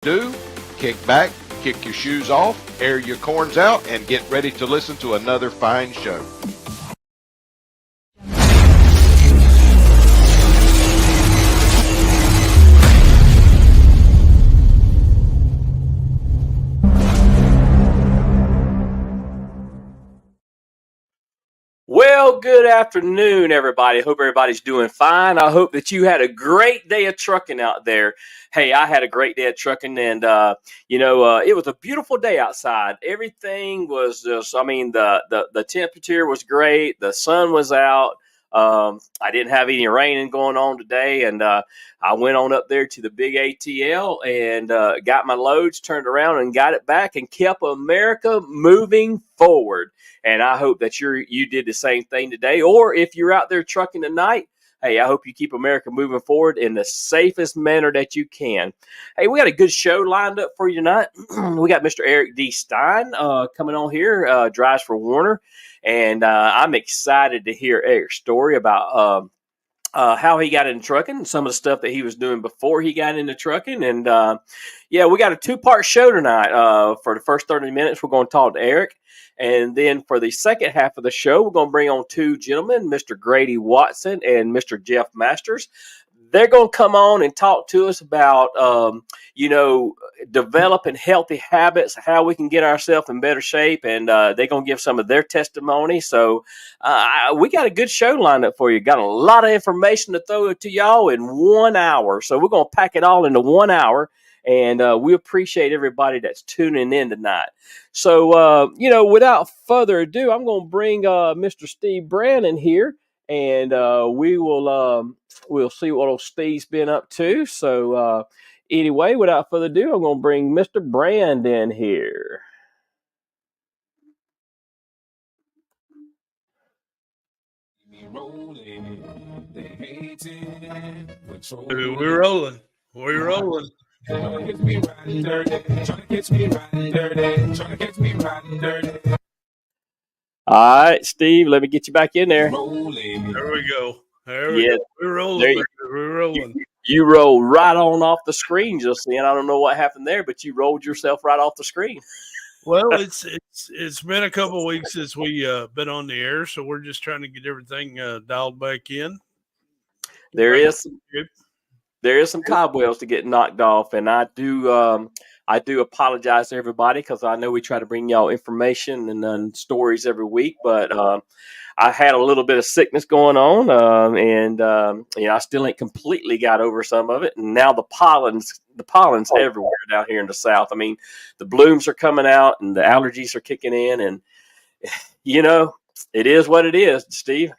Do, kick back, kick your shoes off, air your corns out, and get ready to listen to another fine show. Well, good afternoon, everybody. Hope everybody's doing fine. I hope that you had a great day of trucking out there. Hey, I had a great day of trucking, and it was a beautiful day outside. Everything was just, the temperature was great. The sun was out. I didn't have any raining going on today, and I went on up there to the big ATL and got my loads, turned around and got it back, and kept America moving forward. And I hope that you did the same thing today. Or if you're out there trucking tonight, hey, I hope you keep America moving forward in the safest manner that you can. Hey, we got a good show lined up for you tonight. We got Mr. ERIC STEIN coming on here, drives for Warner. And I'm excited to hear Eric's story about how he got into trucking, some of the stuff that he was doing before he got into trucking. And we got a two-part show tonight. For the first 30 minutes, we're going to talk to Eric. And then for the second half of the show, we're going to bring on two gentlemen, Mr. Grady Watson and Mr. Jeff Masters. They're going to come on and talk to us about, developing healthy habits, how we can get ourselves in better shape. And they're going to give some of their testimony. So we got a good show lined up for you. Got a lot of information to throw to y'all in 1 hour. So we're going to pack it all into 1 hour. And we appreciate everybody that's tuning in tonight. So, without further ado, I'm going to bring Mr. Steve Brandon here, and we'll see what old Steve's been up to. So, anyway, without further ado, I'm going to bring Mr. Brandon here. We're rolling. We're rolling. Trying to catch me riding dirty. Trying to catch me riding dirty. Trying to catch me riding dirty. All right, Steve, let me get you back in there. Rolling. There we go. There we go. We're rolling. We're rolling. You rolled right on off the screen just then. I don't know what happened there, but you rolled yourself right off the screen. Well, it's been a couple of weeks since we been on the air, so we're just trying to get everything dialed back in. There is some cobwebs to get knocked off, and I do apologize to everybody because I know we try to bring y'all information and stories every week, but I had a little bit of sickness going on, and I still ain't completely got over some of it. And now the pollen's everywhere down here in the South. I mean, the blooms are coming out and the allergies are kicking in, and it is what it is, Steve.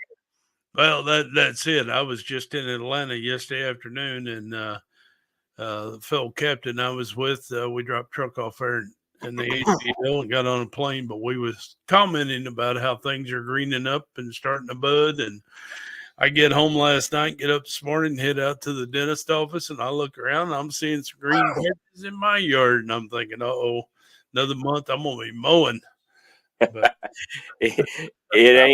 Well, that's it. I was just in Atlanta yesterday afternoon, and the fellow captain I was with, we dropped truck off there in the ATL and got on a plane, but we was commenting about how things are greening up and starting to bud. And I get home last night, get up this morning, head out to the dentist office, and I look around, and I'm seeing some green hedges in my yard, and I'm thinking, uh-oh, another month I'm going to be mowing. But it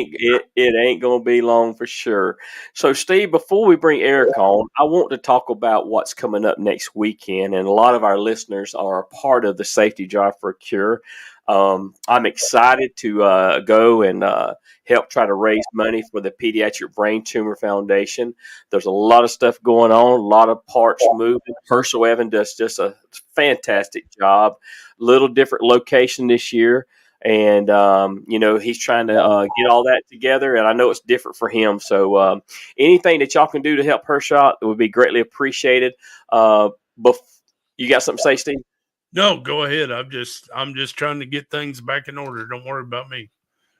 ain't gonna be long for sure. So, Steve, before we bring Eric on, I want to talk about what's coming up next weekend, and a lot of our listeners are a part of the Safety Drive for a Cure. I'm excited to go and help try to raise money for the Pediatric Brain Tumor Foundation. There's a lot of stuff going on, a lot of parts moving. Herschel Evan does just a fantastic job. Little different location this year. And, he's trying to get all that together, and I know it's different for him. So anything that y'all can do to help her shot would be greatly appreciated. You got something to say, Steve? No, go ahead. I'm just trying to get things back in order. Don't worry about me.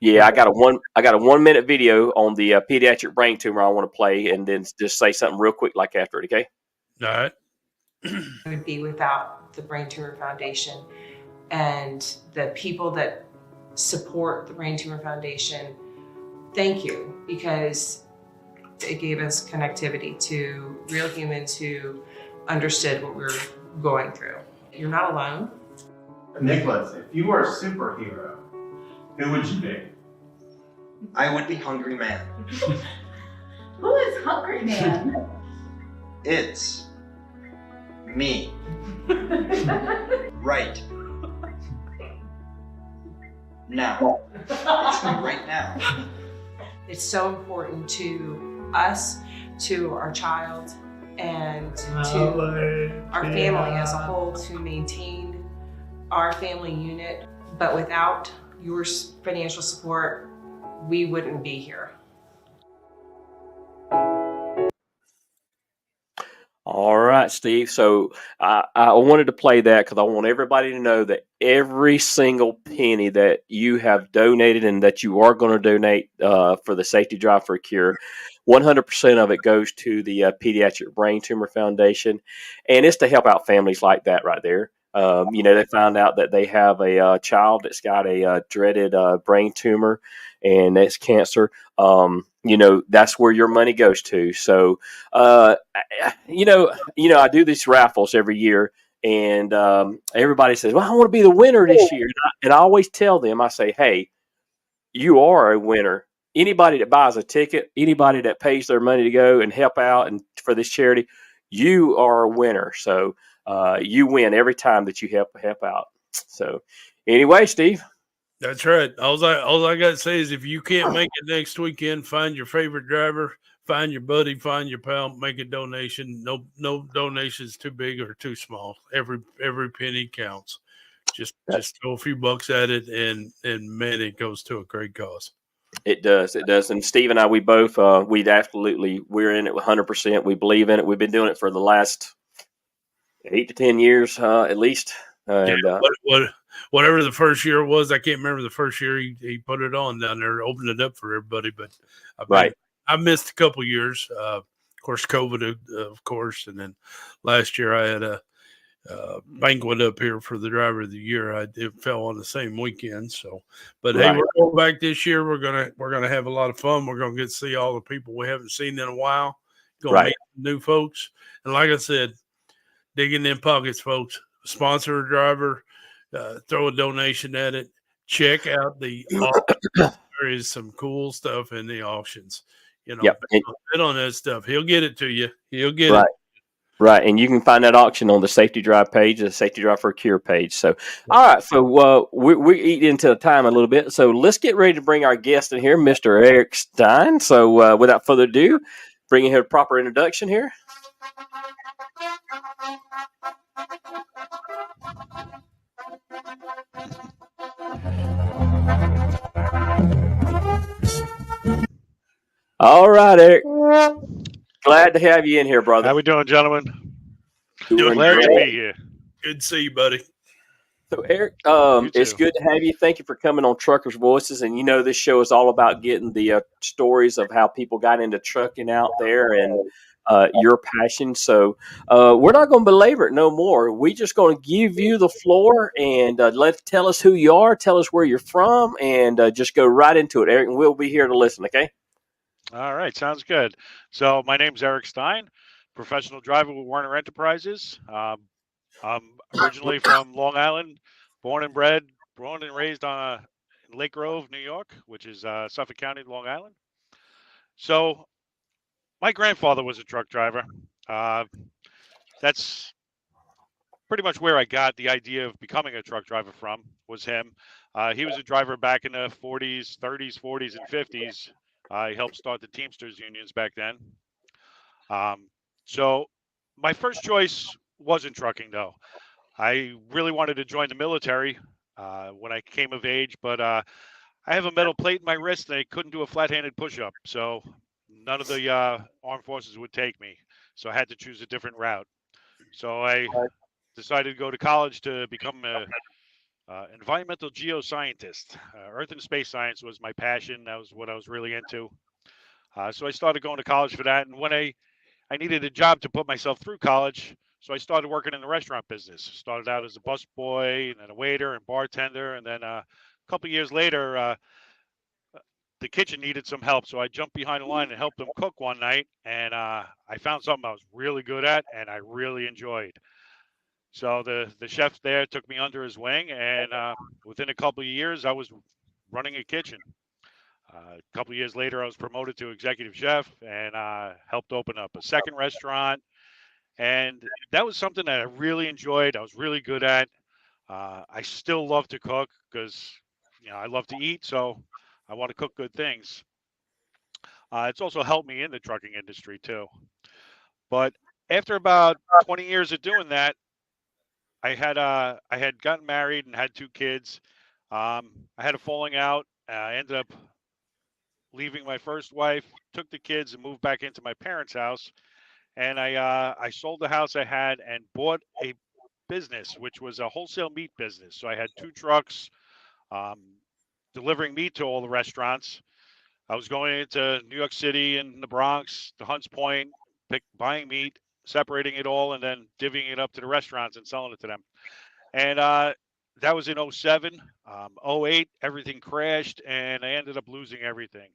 Yeah, I got a 1 minute video on the pediatric brain tumor I want to play, and then just say something real quick like after it, okay? All right. It would be without the Brain Tumor Foundation and the people that support the Brain Tumor Foundation. Thank you, because it gave us connectivity to real humans who understood what we were going through. You're not alone. Nicholas, if you were a superhero, who would you be? I would be Hungry Man. Who is Hungry Man? It's Me. Right. Now. It's right now. It's so important to us, to our child, and to our family as a whole to maintain our family unit. But without your financial support, we wouldn't be here. All right, Steve. So I wanted to play that because I want everybody to know that every single penny that you have donated and that you are going to donate for the Safety Drive for a Cure, 100% of it goes to the Pediatric Brain Tumor Foundation, and it's to help out families like that right there. They found out that they have a child that's got a dreaded brain tumor, and that's cancer. That's where your money goes to. So, I do these raffles every year, and everybody says, "Well, I want to be the winner this year." And I always tell them, I say, "Hey, you are a winner. Anybody that buys a ticket, anybody that pays their money to go and help out and for this charity, you are a winner. So you win every time that you help out." So, anyway, Steve. That's right. All I got to say is if you can't make it next weekend, find your favorite driver, find your buddy, find your pal, make a donation. No donations too big or too small. Every penny counts. Just throw a few bucks at it, and man, it goes to a great cause. It does. And Steve and I, we're in it 100%. We believe in it. We've been doing it for the last 8 to 10 years, at least. And whatever the first year was, I can't remember the first year he put it on down there, opened it up for everybody. But I missed a couple years. Of course, COVID, of course, and then last year I had a banquet up here for the driver of the year. It fell on the same weekend. So, but hey, we're going back this year. We're gonna have a lot of fun. We're gonna get to see all the people we haven't seen in a while. Gonna meet new folks, and like I said, dig in them pockets, folks. Sponsor a driver, throw a donation at it. Check out the auction. There is some cool stuff in the auctions. Bet on that stuff. He'll get it to you. He'll get it. Right, and you can find that auction on the Safety Drive page, the Safety Drive for a Cure page. So, all right, so we're eating into the time a little bit. So let's get ready to bring our guest in here, Mr. ERIC STEIN. So without further ado, bringing him a proper introduction here. All right, Eric. Glad to have you in here, brother. How we doing, gentlemen? Doing glad great. to be here. Good to see you, buddy. So, Eric, it's good to have you. Thank you for coming on Truckers Voices. And this show is all about getting the stories of how people got into trucking out there and your passion. So we're not going to belabor it no more. We're just going to give you the floor and tell us who you are, tell us where you're from, and just go right into it, Eric. And we'll be here to listen, okay? All right, sounds good. So my name's ERIC STEIN, professional driver with Werner Enterprises. I'm originally from Long Island, born and raised on Lake Grove, New York, which is Suffolk County, Long Island. So my grandfather was a truck driver. That's pretty much where I got the idea of becoming a truck driver from, was him. He was a driver back in the 40s, 30s, 40s, and 50s. He helped start the Teamsters unions back then. So my first choice wasn't trucking, though. I really wanted to join the military when I came of age, but I have a metal plate in my wrist and I couldn't do a flat-handed push-up. So none of the armed forces would take me. So I had to choose a different route. So I decided to go to college to become an environmental geoscientist. Earth and space science was my passion. That was what I was really into. So I started going to college for that. And when I needed a job to put myself through college, so I started working in the restaurant business. Started out as a busboy and then a waiter and bartender. And then a couple of years later, the kitchen needed some help. So I jumped behind the line and helped them cook one night. And I found something I was really good at and I really enjoyed. So the chef there took me under his wing. And within a couple of years, I was running a kitchen. A couple of years later, I was promoted to executive chef and helped open up a second restaurant. And that was something that I really enjoyed. I was really good at. I still love to cook because, I love to eat. So I want to cook good things. It's also helped me in the trucking industry too. But after about 20 years of doing that, I had gotten married and had 2 kids. I had a falling out. I ended up leaving my first wife, took the kids, and moved back into my parents' house. And I sold the house I had and bought a business, which was a wholesale meat business. So I had 2 trucks um, delivering meat to all the restaurants. I was going into New York City and the Bronx, to Hunts Point, buying meat, separating it all, and then divvying it up to the restaurants and selling it to them. And that was in '07. '08, everything crashed, and I ended up losing everything.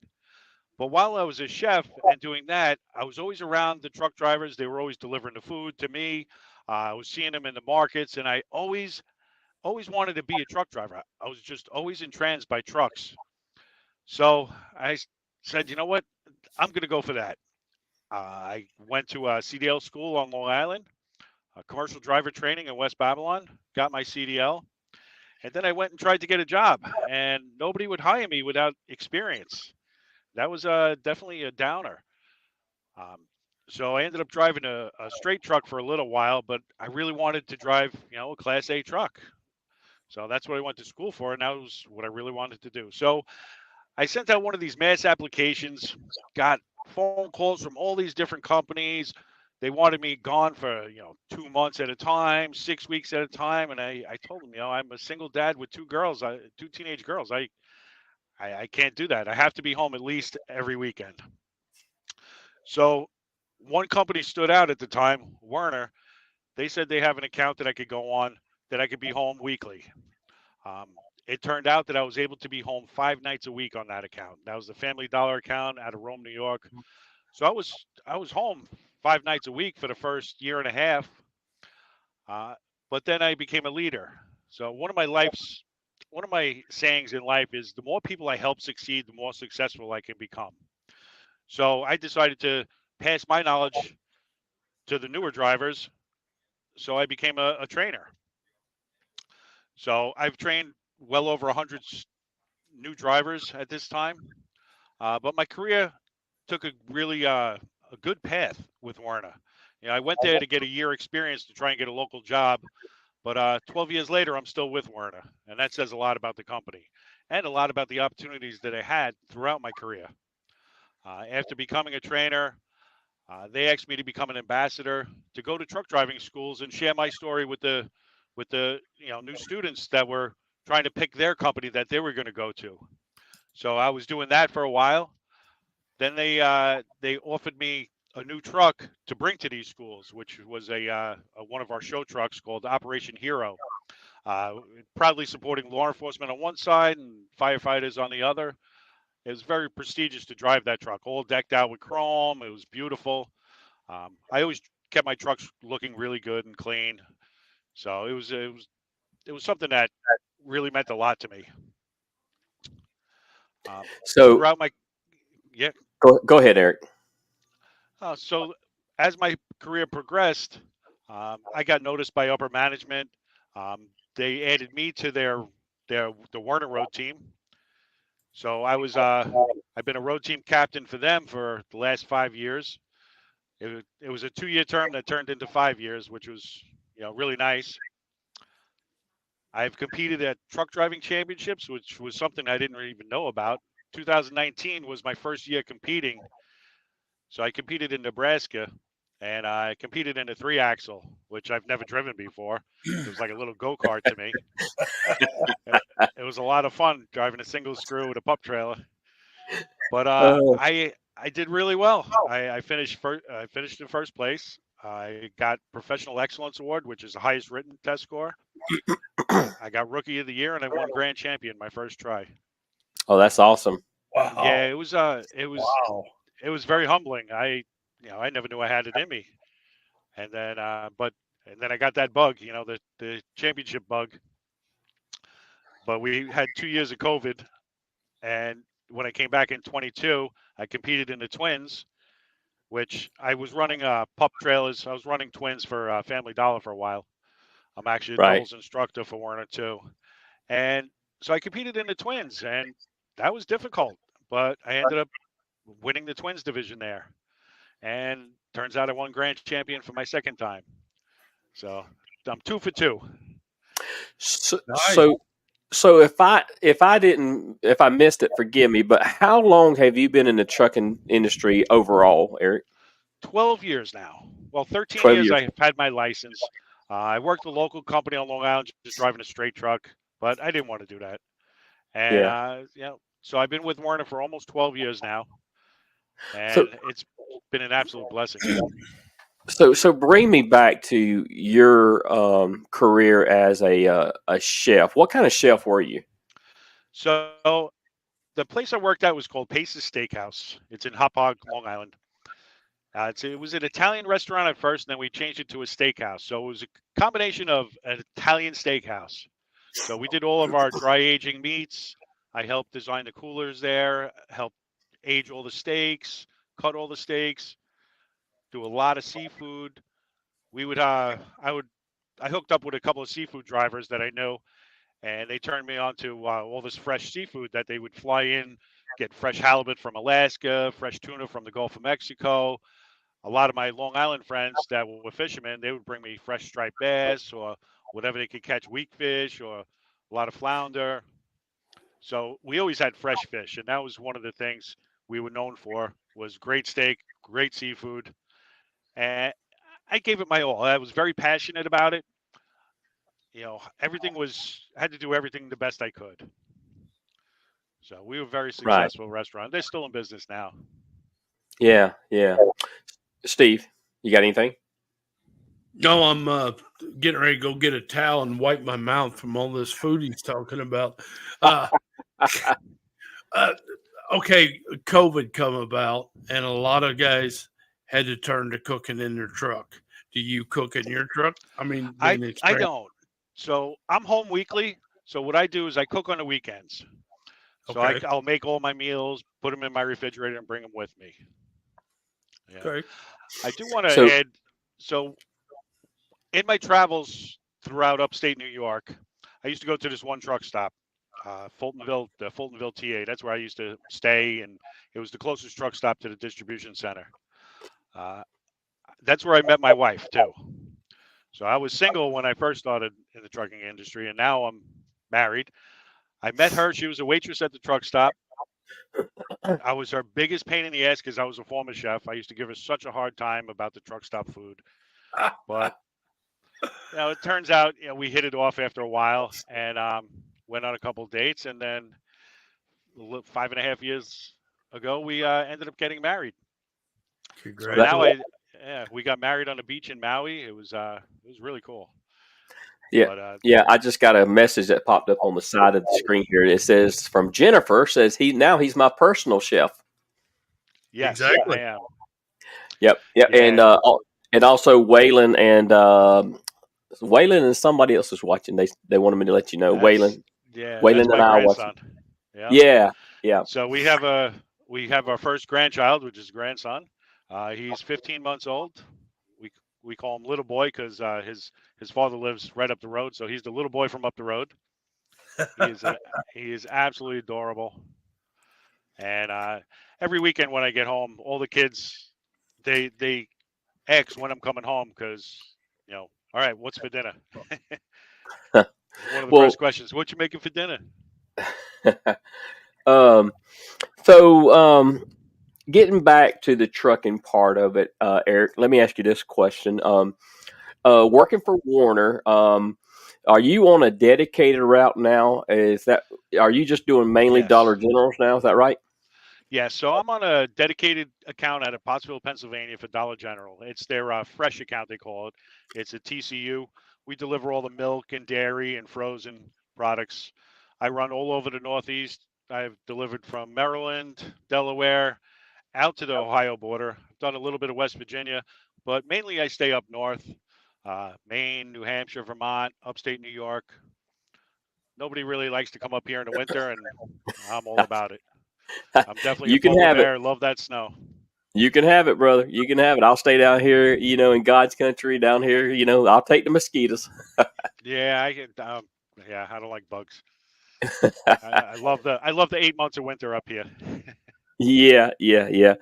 But while I was a chef and doing that, I was always around the truck drivers. They were always delivering the food to me. I was seeing them in the markets, and I always wanted to be a truck driver. I was just always entranced by trucks. So said, you know what? I'm going to go for that. I went to a CDL school on Long Island, a commercial driver training in West Babylon, got my CDL, and then I went and tried to get a job, and nobody would hire me without experience. That was definitely a downer. Um, so I ended up driving a straight truck for a little while, but I really wanted to drive, a Class A truck. So that's what I went to school for, and that was what I really wanted to do. So I sent out one of these mass applications, got phone calls from all these different companies. They wanted me gone for, 2 months at a time, 6 weeks at a time. And I told them, I'm a single dad with 2 girls, 2 teenage girls. I can't do that. I have to be home at least every weekend. So one company stood out at the time, Werner. They said they have an account that I could go on, that I could be home weekly. Um, it turned out that I was able to be home 5 nights a week on that account. That was the Family Dollar account out of Rome, New York. So I was home 5 nights a week for the first year and a half. But then I became a leader. So one of my sayings in life is, the more people I help succeed, the more successful I can become. So I decided to pass my knowledge to the newer drivers. So I became a trainer. So I've trained well over 100 new drivers at this time. But my career took a good path with Werner. I went there to get a year experience to try and get a local job. But 12 years later, I'm still with Werner. And that says a lot about the company and a lot about the opportunities that I had throughout my career. After becoming a trainer, they asked me to become an ambassador, to go to truck driving schools and share my story with the new students that were trying to pick their company that they were going to go to. So I was doing that for a while. Then they offered me a new truck to bring to these schools, which was a one of our show trucks called Operation Hero, uh, proudly supporting law enforcement on one side and firefighters on the other. It was very prestigious to drive that truck, all decked out with chrome. It was beautiful. I always kept my trucks looking really good and clean. So it was something that really meant a lot to me. So Throughout my yeah, go ahead, Eric. so as my career progressed, I got noticed by upper management. They added me to the Werner Road team. So I've been a road team captain for them for the last 5 years. It was a 2-year term that turned into 5 years, which was really nice. I've competed at truck driving championships, which was something I didn't even know about. 2019 was my first year competing. So I competed in Nebraska, and I competed in a 3-axle, which I've never driven before. It was like a little go-kart to me. It was a lot of fun driving a single screw with a pup trailer. But Oh, I did really well. I finished in first place. I got Professional Excellence Award, which is the highest written test score. I got Rookie of the Year, and I won Grand Champion my first try. oh, that's awesome. Yeah, Wow. Wow. it was very humbling. I never knew I had it in me. And then and then I got that bug, the championship bug. But we had 2 years of COVID, and when I came back in 22, I competed in the twins, which I was running pup trailers. I was running twins for Family Dollar for a while. I'm actually a Right. doubles instructor for Werner too. And so I competed in the twins, and that was difficult. But I ended up winning the twins division there. And turns out I won grand champion for my second time. So I'm 2 for 2. So, Nice. so if I missed it, forgive me. But how long have you been in the trucking industry overall, Eric? 12 years now. Well, 13 12 years years. I've had my license. I worked a local company on Long Island, just driving a straight truck, but I didn't want to do that. And Yeah. so I've been with Werner for almost 12 years now, and So it's been an absolute blessing. so bring me back to your career as a chef. What kind of chef were you? So the place I worked at was called Pace's Steakhouse. It's in Hauppauge, Long Island. It was an Italian restaurant at first, and then we changed it to a steakhouse. So it was a combination of an Italian steakhouse. So we did all of our dry aging meats. I helped design the coolers there, helped age all the steaks, cut all the steaks, do a lot of seafood. I hooked up with a couple of seafood drivers that I know, and they turned me on to all this fresh seafood that they would fly in, get fresh halibut from Alaska, fresh tuna from the Gulf of Mexico. A lot of my Long Island friends that were fishermen, they would bring me fresh striped bass or whatever they could catch, weak fish or a lot of flounder. So we always had fresh fish, and that was one of the things we were known for was great steak, great seafood. And I gave it my all. I was very passionate about it. Everything had to do everything the best I could. So we were a very Right. successful restaurant. They're still in business now. Yeah. Steve, you got anything? No, I'm getting ready to go get a towel and wipe my mouth from all this food he's talking about. Okay, COVID come about, and a lot of guys had to turn to cooking in their truck. Do you cook in your truck? I mean, I don't. So I'm home weekly. So what I do is I cook on the weekends. So Okay. I'll make all my meals, put them in my refrigerator, and bring them with me. Yeah. Okay. I do want to So- add. So in my travels throughout upstate New York, I used to go to this one truck stop, Fultonville, the Fultonville TA. That's where I used to stay, and it was the closest truck stop to the distribution center. That's where I met my wife too. So I was single when I first started in the trucking industry, and now I'm married. I met her. She was a waitress at the truck stop. I was her biggest pain in the ass because I was a former chef. I used to give her such a hard time about the truck stop food. But it turns out we hit it off after a while and went on a couple of dates. And then 5.5 years ago, we ended up getting married. So Congratulations. now we got married on the beach in Maui. It was really cool. Yeah. But, Yeah, I just got a message that popped up on the side of the screen here. It says from Jennifer, says he's my personal chef. yes, Exactly. I am. Yep. Yeah. And also Waylon and somebody else is watching. They wanted me to let you know. Waylon That's and my I are grandson. watching. Yeah. So we have our first grandchild, which is a grandson. He's 15 months old. We call him Little Boy because his father lives right up the road, so he's the little boy from up the road. He is absolutely adorable. And every weekend when I get home, all the kids they ask when I'm coming home because all right, what's for dinner? One of the first questions: what you making for dinner? Getting back to the trucking part of it, Eric, let me ask you this question. Working for Warner, are you on a dedicated route now? Are you just doing mainly Yes. Dollar Generals now? Is that right? Yeah, so I'm on a dedicated account out of Pottsville, Pennsylvania for Dollar General. It's their fresh account, they call it. It's a TCU. We deliver all the milk and dairy and frozen products. I run all over the Northeast. I've delivered from Maryland, Delaware, out to the Ohio border. I've done a little bit of West Virginia, but mainly I stay up north, Maine, New Hampshire, Vermont, upstate New York. Nobody really likes to come up here in the winter, and I'm all about it. I'm definitely You a can polar have it. bear. Love that snow. You can have it, brother. You can have it. I'll stay down here, in God's country down here. I'll take the mosquitoes. Yeah, I get. Yeah, I don't like bugs. I love the 8 months of winter up here. Yeah, yeah, yeah.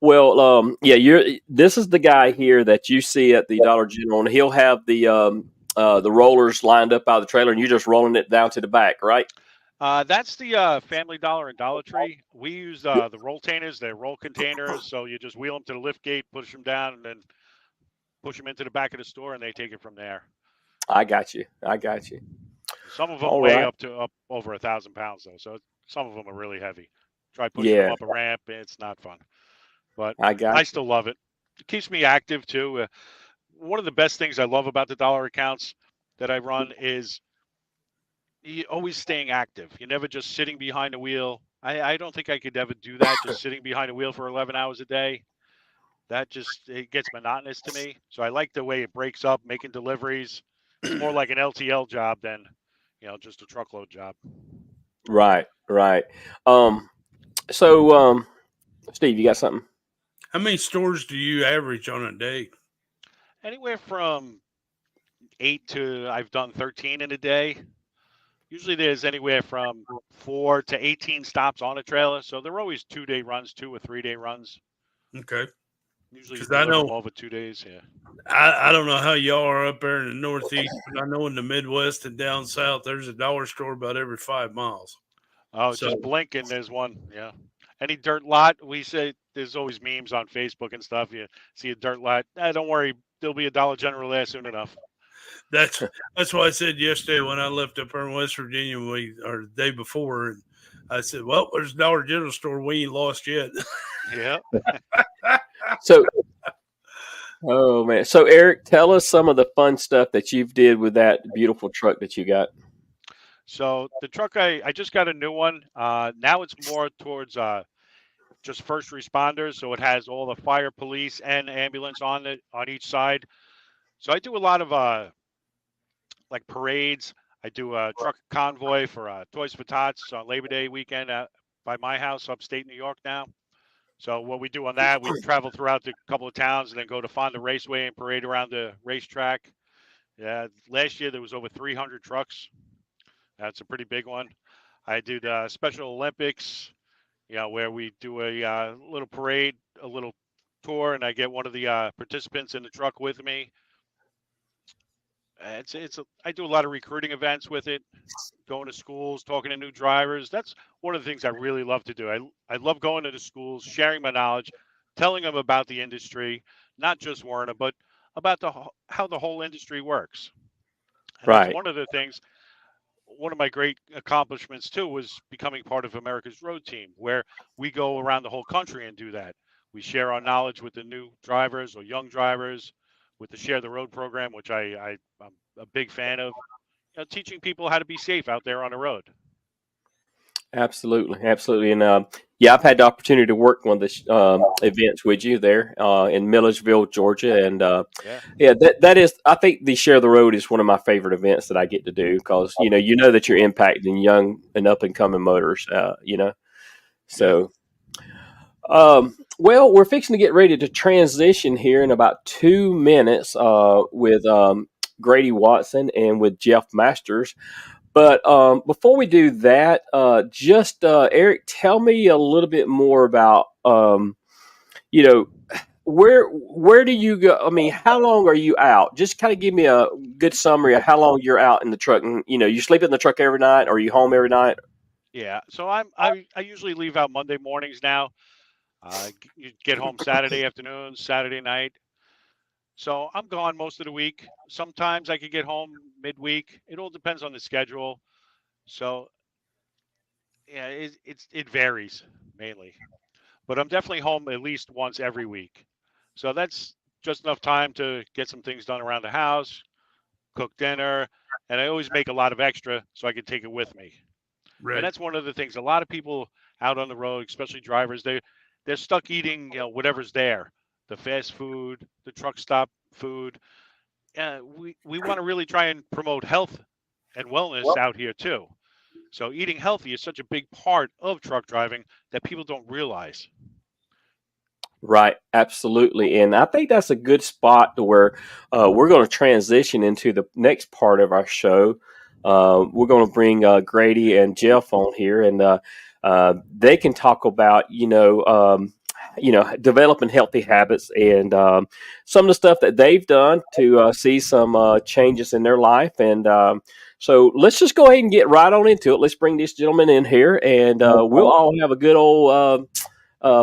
Well, yeah, this is the guy here that you see at the Dollar General, and he'll have the rollers lined up out of the trailer, and you're just rolling it down to the back, right? That's the Family Dollar and Dollar Tree. We use the rolltainers. They're roll containers, so you just wheel them to the lift gate, push them down, and then push them into the back of the store, and they take it from there. I got you. I got you. Some of them All weigh right. up over 1,000 pounds, though. So some of them are really heavy. Try pushing them Yeah, up a ramp, it's not fun. But I got I you. still love it. It keeps me active too. One of the best things I love about the dollar accounts that I run is you always staying active. You're never just sitting behind a wheel. I don't think I could ever do that, just sitting behind a wheel for 11 hours a day. It gets monotonous to me. So I like the way it breaks up, making deliveries. It's more like an LTL job than, just a truckload job. Right, right. So, Steve, you got something? How many stores do you average on a day? Anywhere from 8 to I've done 13 in a day. Usually there's anywhere from 4 to 18 stops on a trailer. So they're always 2-day runs, 2 or 3-day runs. Okay. Usually you 'Cause I deliver them know over 2 days. Yeah. I don't know how y'all are up there in the Northeast, but I know in the Midwest and down south, there's a dollar store about every 5 miles. Oh, So just blink and there's one. Yeah. Any dirt lot, we say there's always memes on Facebook and stuff. You see a dirt lot. Don't worry, there'll be a Dollar General there soon enough. that's why I said yesterday when I left up here in West Virginia, or the day before, and I said, "Well, there's a Dollar General store. We ain't lost yet." Yeah. So, oh man. So, Eric, tell us some of the fun stuff that you've did with that beautiful truck that you got. So the truck, I just got a new one. Now it's more towards just first responders. So it has all the fire, police, and ambulance on it on each side. So I do a lot of like parades. I do a truck convoy for Toys for Tots on Labor Day weekend by my house, upstate New York now. So what we do on that, we travel throughout the couple of towns and then go to Fonda Raceway and parade around the racetrack. Yeah, last year there was over 300 trucks. That's a pretty big one. I do the Special Olympics, where we do a little parade, a little tour, and I get one of the participants in the truck with me. I do a lot of recruiting events with it, going to schools, talking to new drivers. That's one of the things I really love to do. I love going to the schools, sharing my knowledge, telling them about the industry, not just Werner, but about how the whole industry works. And that's Right. one of the things. One of my great accomplishments too was becoming part of America's Road Team, where we go around the whole country and do that. We share our knowledge with the new drivers or young drivers with the Share the Road program, which I'm a big fan of. Teaching people how to be safe out there on the road. Absolutely, absolutely, and yeah, I've had the opportunity to work one of the events with you there in Millersville, Georgia, and yeah, that is. I think the Share the Road is one of my favorite events that I get to do because you know that you're impacting young and up and coming motors, So, well, we're fixing to get ready to transition here in about 2 minutes with Grady Watson and with Jeff Masters. But before we do that, Eric, tell me a little bit more about, where do you go? I mean, how long are you out? Just kind of give me a good summary of how long you're out in the truck. And, you sleep in the truck every night, or are you home every night? Yeah, so I usually leave out Monday mornings now. You get home Saturday afternoon, Saturday night. So I'm gone most of the week. Sometimes I could get home midweek. It all depends on the schedule. So yeah, it varies mainly, but I'm definitely home at least once every week. So that's just enough time to get some things done around the house, cook dinner, and I always make a lot of extra so I can take it with me. Right. And that's one of the things. A lot of people out on the road, especially drivers, they're stuck eating whatever's there, the fast food, the truck stop food. We want to really try and promote health and wellness out here too. So eating healthy is such a big part of truck driving that people don't realize. Right, absolutely. And I think that's a good spot to where we're going to transition into the next part of our show. We're going to bring Grady and Jeff on here, and they can talk about, developing healthy habits and some of the stuff that they've done to see some changes in their life. And so let's just go ahead and get right on into it. Let's bring these gentlemen in here, and we'll all have a good old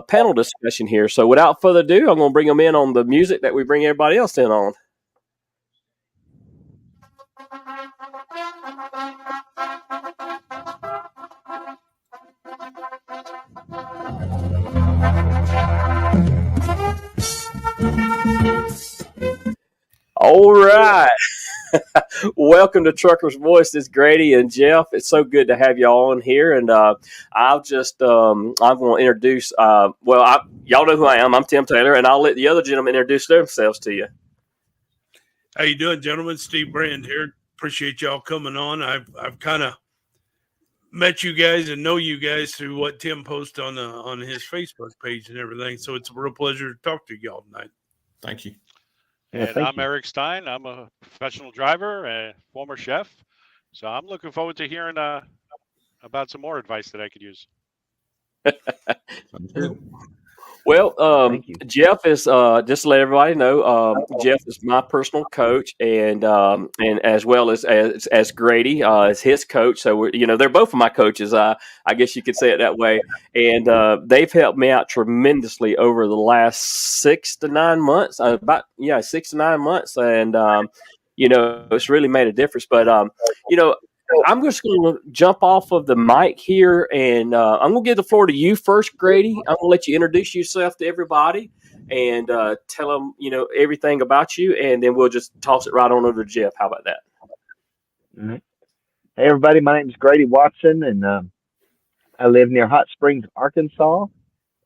panel discussion here. So without further ado, I'm going to bring them in on the music that we bring everybody else in on. All right. Welcome to Trucker's Voice. It's Grady and Jeff. It's so good to have y'all on here. And I'm going to introduce, y'all know who I am. I'm Tim Taylor, and I'll let the other gentlemen introduce themselves to you. How you doing, gentlemen? Steve Brand here. Appreciate y'all coming on. I've kind of met you guys and know you guys through what Tim posts on his Facebook page and everything. So it's a real pleasure to talk to y'all tonight. Thank you. And I'm ERIC STEIN. I'm a professional driver and former chef. So I'm looking forward to hearing about some more advice that I could use. Well, Jeff is just to let everybody know. Jeff is my personal coach, and as well as Grady is his coach. So they're both of my coaches. I guess you could say it that way. And they've helped me out tremendously over the last 6 to 9 months. 6 to 9 months, and it's really made a difference. But I'm just going to jump off of the mic here, and I'm going to give the floor to you first, Grady. I'm going to let you introduce yourself to everybody and tell them, everything about you, and then we'll just toss it right on over to Jeff. How about that? All right. Hey, everybody. My name is Grady Watson, and I live near Hot Springs, Arkansas.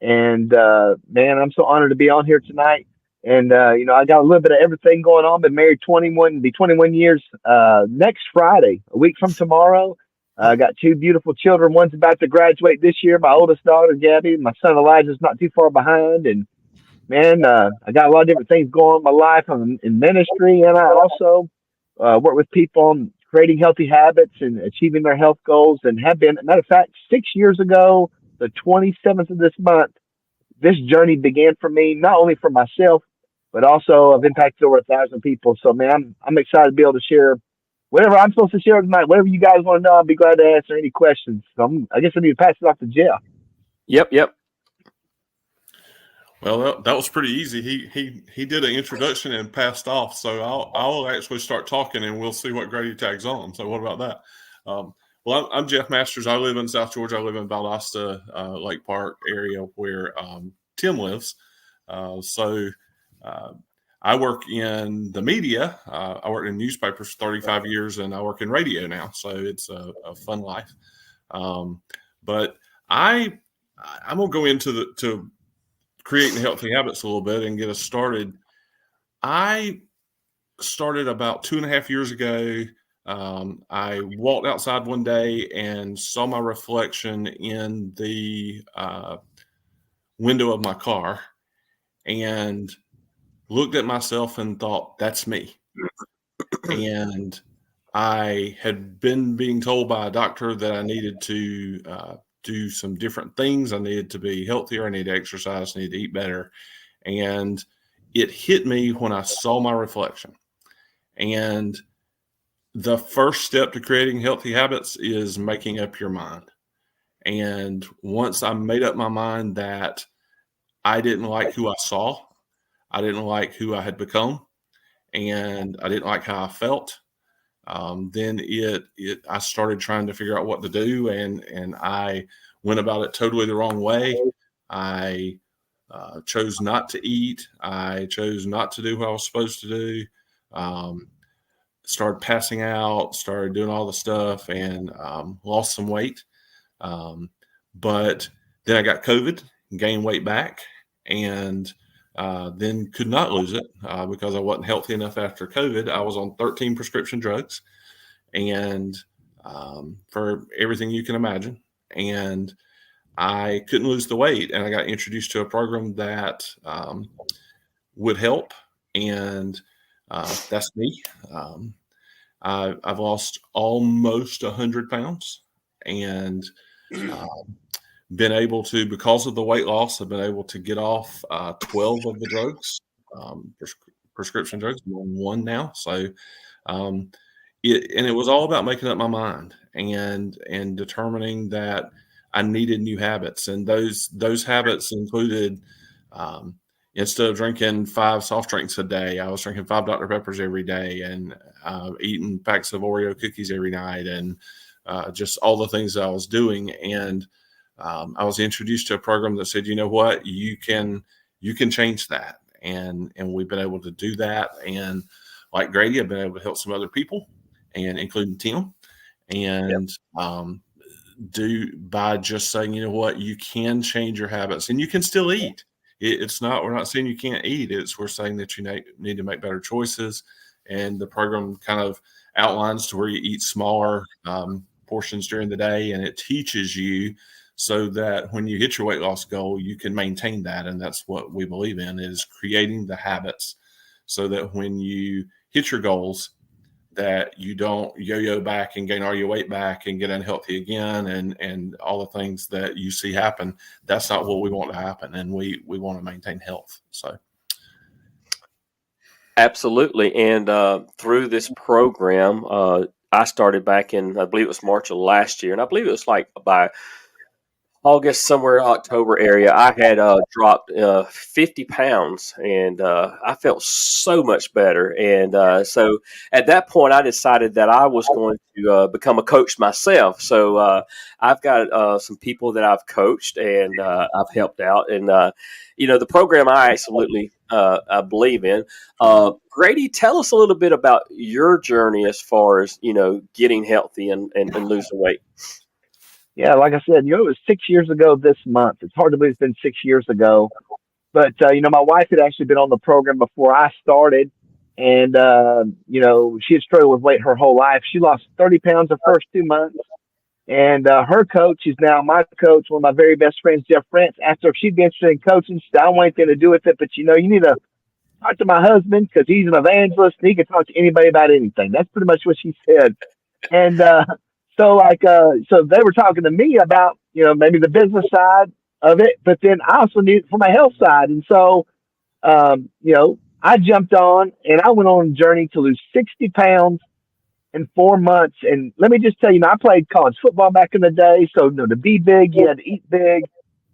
And, man, I'm so honored to be on here tonight. And, I got a little bit of everything going on. Been married 21 years next Friday, a week from tomorrow. I got 2 beautiful children. One's about to graduate this year. My oldest daughter, Gabby. My son, Elijah's not too far behind. And, man, I got a lot of different things going on in my life. I'm in ministry, and I also work with people on creating healthy habits and achieving their health goals, and have been. Matter of fact, 6 years ago, the 27th of this month, this journey began for me, not only for myself, but also I've impacted over 1,000 people. So, man, I'm excited to be able to share whatever I'm supposed to share tonight. Whatever you guys want to know, I'll be glad to answer any questions. So I guess I need to pass it off to Jeff. Yep. Well, that was pretty easy. He did an introduction and passed off. So I'll actually start talking, and we'll see what Grady tags on. So what about that? Well, I'm Jeff Masters. I live in South Georgia. I live in Valdosta, Lake Park area where Tim lives. I work in the media. I worked in newspapers for 35 years, and I work in radio now. So it's a fun life. But I'm going to go into creating healthy habits a little bit and get us started. I started about 2.5 years ago. I walked outside one day and saw my reflection in the window of my car, and looked at myself and thought, that's me. And I had been being told by a doctor that I needed to do some different things. I needed to be healthier. I needed to exercise. I needed to eat better. And it hit me when I saw my reflection. And the first step to creating healthy habits is making up your mind. And once I made up my mind that I didn't like who I saw, I didn't like who I had become, and I didn't like how I felt, then I started trying to figure out what to do, and I went about it totally the wrong way. I chose not to eat. I chose not to do what I was supposed to do. Started passing out, started doing all the stuff, and lost some weight. But then I got COVID, gained weight back, and then could not lose it because I wasn't healthy enough after COVID. I was on 13 prescription drugs, and for everything you can imagine. And I couldn't lose the weight, and I got introduced to a program that would help, and that's me. I've lost almost 100 pounds, and been able to, because of the weight loss, I've been able to get off 12 of the drugs, prescription drugs. I'm on one now. So, it was all about making up my mind and determining that I needed new habits. And those habits included, instead of drinking 5 soft drinks a day, I was drinking 5 Dr. Peppers every day, and eating packs of Oreo cookies every night, and just all the things that I was doing. And I was introduced to a program that said, you know what, you can change that. And we've been able to do that. And like Grady, I've been able to help some other people, and including Tim, and do by just saying, you know what, you can change your habits, and you can still eat. We're not saying you can't eat. We're saying that you need to make better choices. And the program kind of outlines to where you eat smaller portions during the day, and it teaches you so that when you hit your weight loss goal, you can maintain that. And that's what we believe in, is creating the habits so that when you hit your goals, that you don't yo-yo back and gain all your weight back and get unhealthy again, and all the things that you see happen. That's not what we want to happen. And we want to maintain health. So. Absolutely. And through this program, I started back in, I believe it was March of last year. And I believe it was like by August, somewhere October area, I had dropped 50 pounds, and I felt so much better. And so at that point, I decided that I was going to become a coach myself. So I've got some people that I've coached, and I've helped out. And, the program I absolutely I believe in. Grady, tell us a little bit about your journey as far as, getting healthy and losing weight. Yeah, like I said, it was 6 years ago this month. It's hard to believe it's been 6 years ago. But, my wife had actually been on the program before I started. And, she had struggled with weight her whole life. She lost 30 pounds the first 2 months. And her coach is now my coach, one of my very best friends, Jeff France. Asked her if she'd be interested in coaching. She said, I don't want anything to do with it, but, you need to talk to my husband because he's an evangelist and he can talk to anybody about anything. That's pretty much what she said. And, so they were talking to me about, maybe the business side of it, but then I also need it for my health side. And so, I jumped on and I went on a journey to lose 60 pounds in 4 months. And let me just tell you, I played college football back in the day. So, to be big, you had to eat big.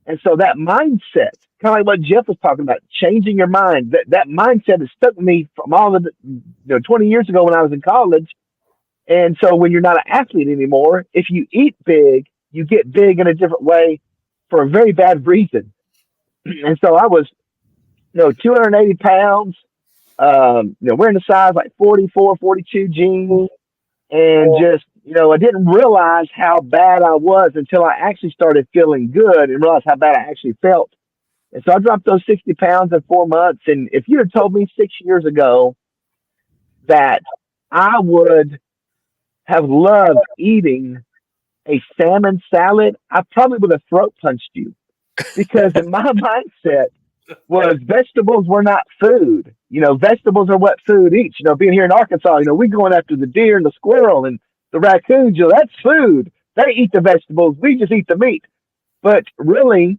And so that mindset, kind of like what Jeff was talking about, changing your mind, that mindset has stuck with me from all the, 20 years ago when I was in college. And so when you're not an athlete anymore, if you eat big, you get big in a different way for a very bad reason. And so I was, 280 pounds, wearing a size like 44, 42 jeans. And just, I didn't realize how bad I was until I actually started feeling good and realized how bad I actually felt. And so I dropped those 60 pounds in 4 months. And if you had told me 6 years ago that I would have loved eating a salmon salad, I probably would have throat punched you, because in my mindset was vegetables were not food. Vegetables are what food eats. Being here in Arkansas, we going after the deer and the squirrel and the raccoons. That's food. They eat the vegetables. We just eat the meat. But really,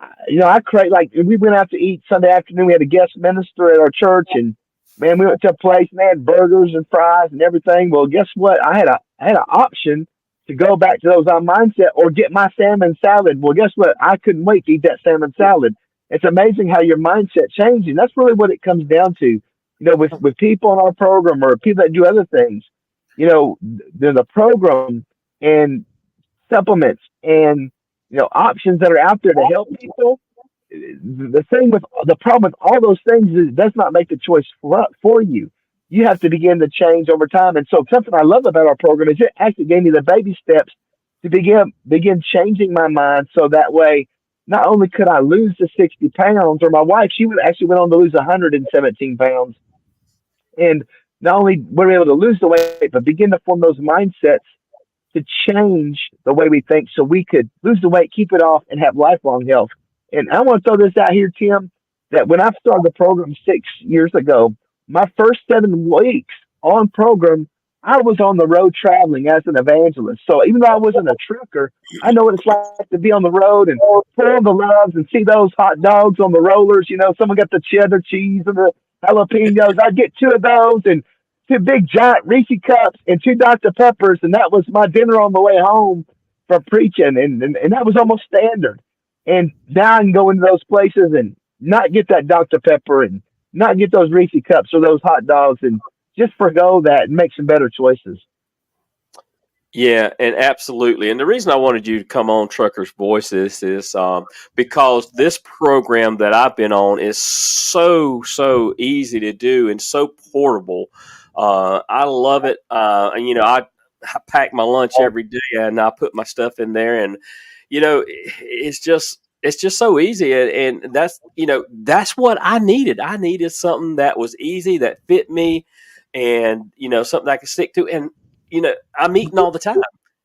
I create, like, we went out to eat Sunday afternoon. We had a guest minister at our church, and man, we went to a place and they had burgers and fries and everything. Well, guess what? I had an option to go back to those on mindset or get my salmon salad. Well, guess what? I couldn't wait to eat that salmon salad. It's amazing how your mindset changes. That's really what it comes down to. With people in our program or people that do other things, there's a program and supplements and, options that are out there to help people. The thing with the problem with all those things is it does not make the choice for you. You have to begin to change over time. And so something I love about our program is it actually gave me the baby steps to begin changing my mind. So that way, not only could I lose the 60 pounds, or my wife, she went on to lose 117 pounds. And not only were we able to lose the weight, but begin to form those mindsets to change the way we think so we could lose the weight, keep it off, and have lifelong health. And I want to throw this out here, Tim, that when I started the program 6 years ago, my first 7 weeks on program, I was on the road traveling as an evangelist. So even though I wasn't a trucker, I know what it's like to be on the road and pull the loves and see those hot dogs on the rollers. You know, someone got the cheddar cheese and the jalapenos. I'd get 2 of those and 2 big giant Reese cups and 2 Dr. Peppers. And that was my dinner on the way home from preaching. And that was almost standard. And now I can go into those places and not get that Dr. Pepper and not get those Reese cups or those hot dogs and just forgo that and make some better choices. Yeah, and absolutely. And the reason I wanted you to come on Trucker's Voices is because this program that I've been on is so easy to do and so portable. I love it. And, you know, I pack my lunch every day and I put my stuff in there, and, you know, it's just so easy. And that's, you know, that's what I needed. I needed something that was easy, that fit me, and, you know, something I could stick to. And, you know, I'm eating all the time.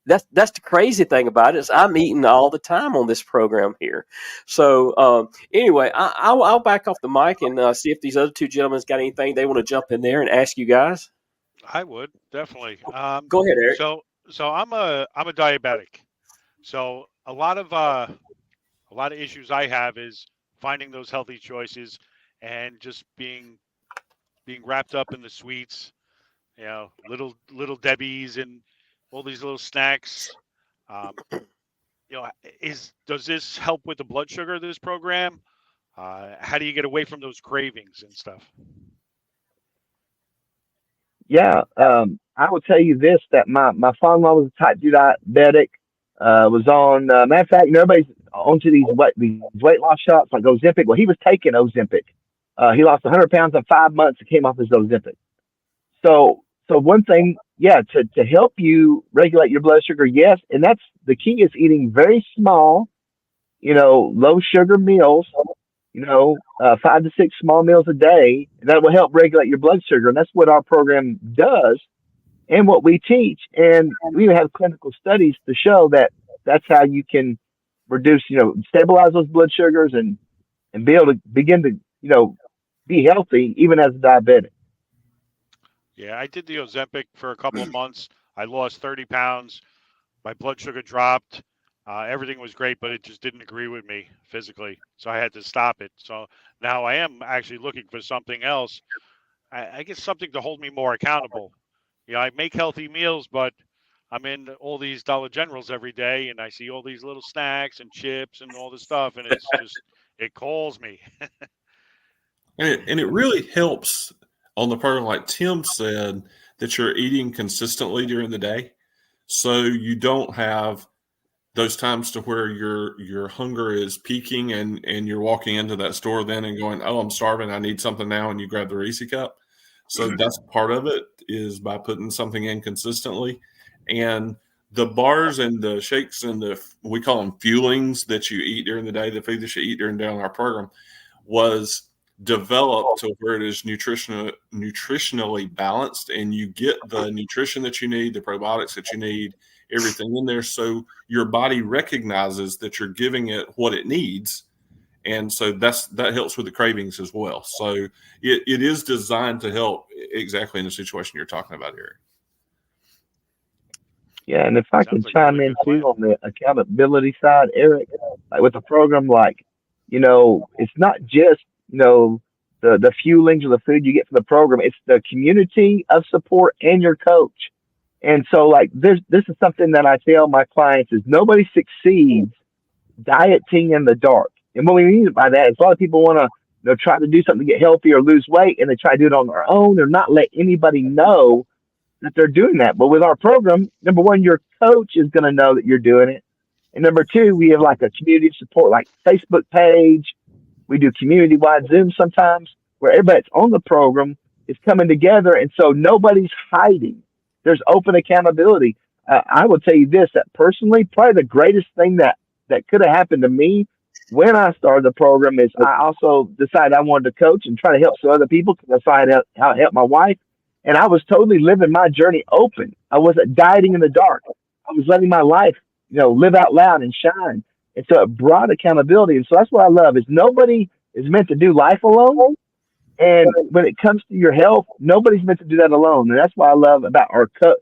That's the crazy thing about it, is I'm eating all the time on this program here. So anyway, I'll back off the mic and see if these other 2 gentlemen got anything they want to jump in there and ask you guys. I would definitely. Go ahead, Eric. So I'm a diabetic. So a lot of issues I have is finding those healthy choices and just being wrapped up in the sweets, you know, little Debbie's and all these little snacks. You know, does this help with the blood sugar, this program? How do you get away from those cravings and stuff? Yeah, I will tell you this, that my father-in-law was a type 2 diabetic, was on, matter of fact, everybody's onto these weight loss shots like Ozempic. Well, he was taking Ozempic. He lost 100 pounds in 5 months and came off his Ozempic. So one thing, yeah, to help you regulate your blood sugar, yes, and that's the key, is eating very small, you know, low sugar meals, you know, 5 to 6 small meals a day. And that will help regulate your blood sugar. And that's what our program does and what we teach. And we have clinical studies to show that that's how you can reduce, you know, stabilize those blood sugars and be able to begin to, you know, be healthy even as a diabetic. Yeah, I did the Ozempic for a couple of months. I lost 30 pounds. My blood sugar dropped. Everything was great, but it just didn't agree with me physically. So I had to stop it. So now I am actually looking for something else. I guess something to hold me more accountable. You know, I make healthy meals, but I'm in all these Dollar Generals every day, and I see all these little snacks and chips and all this stuff, and it's just, it calls me. And it really helps on the program, like Tim said, that you're eating consistently during the day. So you don't have those times to where your hunger is peaking and you're walking into that store then and going, oh, I'm starving, I need something now, and you grab the Reese cup. So that's part of it, is by putting something in consistently. And the bars and the shakes and we call them fuelings that you eat during the day, the food that you eat during our program, was developed to where it is nutritionally balanced, and you get the nutrition that you need, the probiotics that you need, everything in there, so your body recognizes that you're giving it what it needs. And so that helps with the cravings as well. So it is designed to help exactly in the situation you're talking about, Eric. Yeah, and if I can chime in too on the accountability side, Eric, like with a program like, you know, it's not just, you know, the fuelings or the food you get from the program, it's the community of support and your coach. And so like this is something that I tell my clients is nobody succeeds dieting in the dark. And what we mean by that is a lot of people want to, you know, try to do something to get healthy or lose weight, and they try to do it on their own or not let anybody know that they're doing that. But with our program, number one, your coach is going to know that you're doing it. And number two, we have like a community of support, like Facebook page. We do community-wide Zoom sometimes where everybody that's on the program is coming together. And so nobody's hiding. There's open accountability. I will tell you this, that personally, probably the greatest thing that could have happened to me when I started the program is I also decided I wanted to coach and try to help some other people, because I saw how it helped my wife. And I was totally living my journey open. I wasn't dieting in the dark. I was letting my life, live out loud and shine. And so it brought accountability. And so that's what I love is nobody is meant to do life alone. And when it comes to your health, nobody's meant to do that alone. And that's why I love about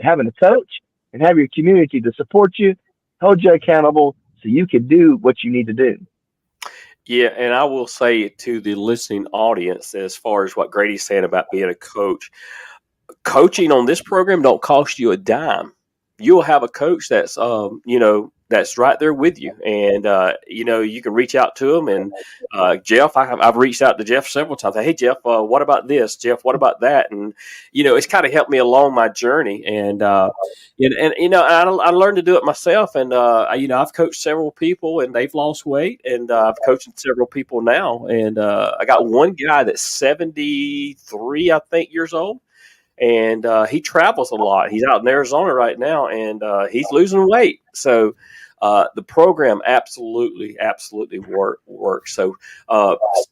having a coach and have your community to support you, hold you accountable so you can do what you need to do. Yeah, and I will say to the listening audience, as far as what Grady's saying about being a coach, coaching on this program don't cost you a dime. You'll have a coach that's, that's right there with you, and you can reach out to them. And Jeff, I've reached out to Jeff several times. Hey, Jeff, what about this? Jeff, what about that? And it's kind of helped me along my journey. And I learned to do it myself. And I've coached several people, and they've lost weight. And I've coached several people now. And I got one guy that's 73, I think, years old. And he travels a lot. He's out in Arizona right now, and he's losing weight. So the program absolutely works. So,